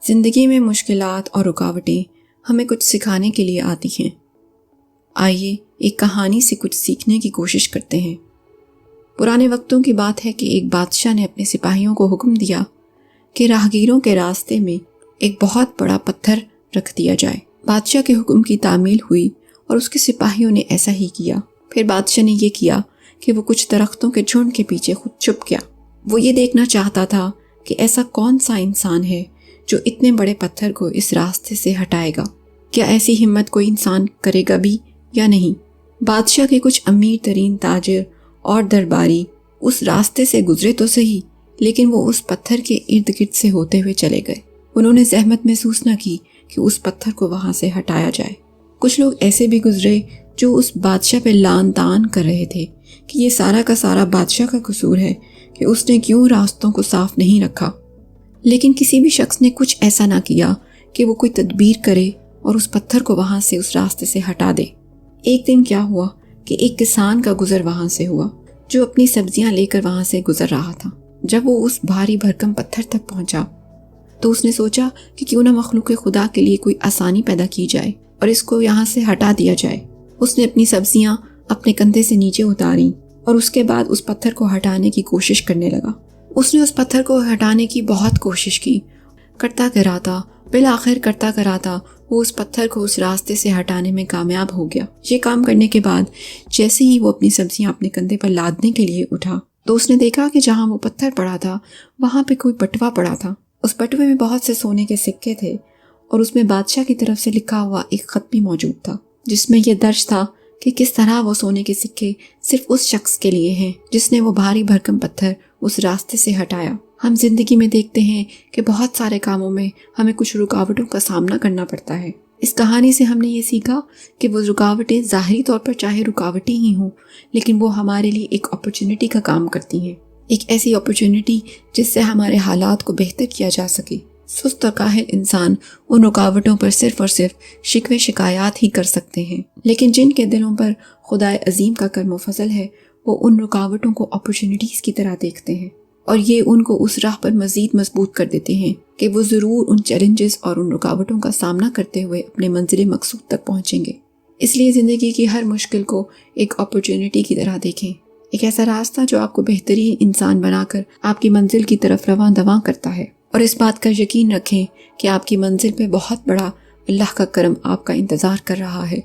زندگی میں مشکلات اور رکاوٹیں ہمیں کچھ سکھانے کے لیے آتی ہیں۔ آئیے ایک کہانی سے کچھ سیکھنے کی کوشش کرتے ہیں۔ پرانے وقتوں کی بات ہے کہ ایک بادشاہ نے اپنے سپاہیوں کو حکم دیا کہ راہگیروں کے راستے میں ایک بہت بڑا پتھر رکھ دیا جائے۔ بادشاہ کے حکم کی تعمیل ہوئی اور اس کے سپاہیوں نے ایسا ہی کیا۔ پھر بادشاہ نے یہ کیا کہ وہ کچھ درختوں کے جھنڈ کے پیچھے خود چھپ گیا۔ وہ یہ دیکھنا چاہتا تھا کہ ایسا کون سا انسان ہے جو اتنے بڑے پتھر کو اس راستے سے ہٹائے گا۔ کیا ایسی ہمت کوئی انسان کرے گا بھی یا نہیں؟ بادشاہ کے کچھ امیر ترین تاجر اور درباری اس راستے سے گزرے تو صحیح، لیکن وہ اس پتھر کے ارد گرد سے ہوتے ہوئے چلے گئے۔ انہوں نے زحمت محسوس نہ کی کہ اس پتھر کو وہاں سے ہٹایا جائے۔ کچھ لوگ ایسے بھی گزرے جو اس بادشاہ پہ لعن طعن کر رہے تھے کہ یہ سارا کا سارا بادشاہ کا قصور ہے کہ اس نے کیوں راستوں کو صاف نہیں رکھا۔ لیکن کسی بھی شخص نے کچھ ایسا نہ کیا کہ وہ کوئی تدبیر کرے اور اس پتھر کو وہاں سے اس راستے سے ہٹا دے۔ ایک دن کیا ہوا کہ ایک کسان کا گزر وہاں سے ہوا جو اپنی سبزیاں لے کر وہاں سے گزر رہا تھا۔ جب وہ اس بھاری بھرکم پتھر تک پہنچا تو اس نے سوچا کہ کیوں نہ مخلوق خدا کے لیے کوئی آسانی پیدا کی جائے اور اس کو یہاں سے ہٹا دیا جائے۔ اس نے اپنی سبزیاں اپنے کندھے سے نیچے اتاریں اور اس کے بعد اس پتھر کو ہٹانے کی کوشش کرنے لگا۔ اس نے اس پتھر کو ہٹانے کی بہت کوشش کی، کرتا کراتا، بالآخر کرتا کراتا وہ اس پتھر کو اس راستے سے ہٹانے میں کامیاب ہو گیا۔ یہ کام کرنے کے بعد جیسے ہی وہ اپنی سبزیاں اپنے کندھے پر لادنے کے لیے اٹھا تو اس نے دیکھا کہ جہاں وہ پتھر پڑا تھا وہاں پہ کوئی بٹوا پڑا تھا۔ اس بٹوے میں بہت سے سونے کے سکے تھے اور اس میں بادشاہ کی طرف سے لکھا ہوا ایک خط بھی موجود تھا جس میں یہ درج تھا کہ کس طرح وہ سونے کے سکے صرف اس شخص کے لیے ہیں جس نے وہ بھاری بھرکم پتھر اس راستے سے ہٹایا۔ ہم زندگی میں دیکھتے ہیں کہ بہت سارے کاموں میں ہمیں کچھ رکاوٹوں کا سامنا کرنا پڑتا ہے۔ اس کہانی سے ہم نے یہ سیکھا کہ وہ رکاوٹیں ظاہری طور پر چاہے رکاوٹیں ہی ہوں، لیکن وہ ہمارے لیے ایک اپرچونٹی کا کام کرتی ہیں، ایک ایسی اپرچونٹی جس سے ہمارے حالات کو بہتر کیا جا سکے۔ سست اور کاہل انسان ان رکاوٹوں پر صرف اور صرف شکوے شکایات ہی کر سکتے ہیں، لیکن جن کے دلوں پر خدائے عظیم کا کرم و فضل ہے وہ ان رکاوٹوں کو اپرچونٹیز کی طرح دیکھتے ہیں، اور یہ ان کو اس راہ پر مزید مضبوط کر دیتے ہیں کہ وہ ضرور ان چیلنجز اور ان رکاوٹوں کا سامنا کرتے ہوئے اپنے منزل مقصود تک پہنچیں گے۔ اس لیے زندگی کی ہر مشکل کو ایک اپرچونٹی کی طرح دیکھیں، ایک ایسا راستہ جو آپ کو بہترین انسان بنا کر آپ کی منزل کی طرف رواں دواں کرتا ہے، اور اس بات کا یقین رکھیں کہ آپ کی منزل پہ بہت بڑا اللہ کا کرم آپ کا انتظار کر رہا ہے۔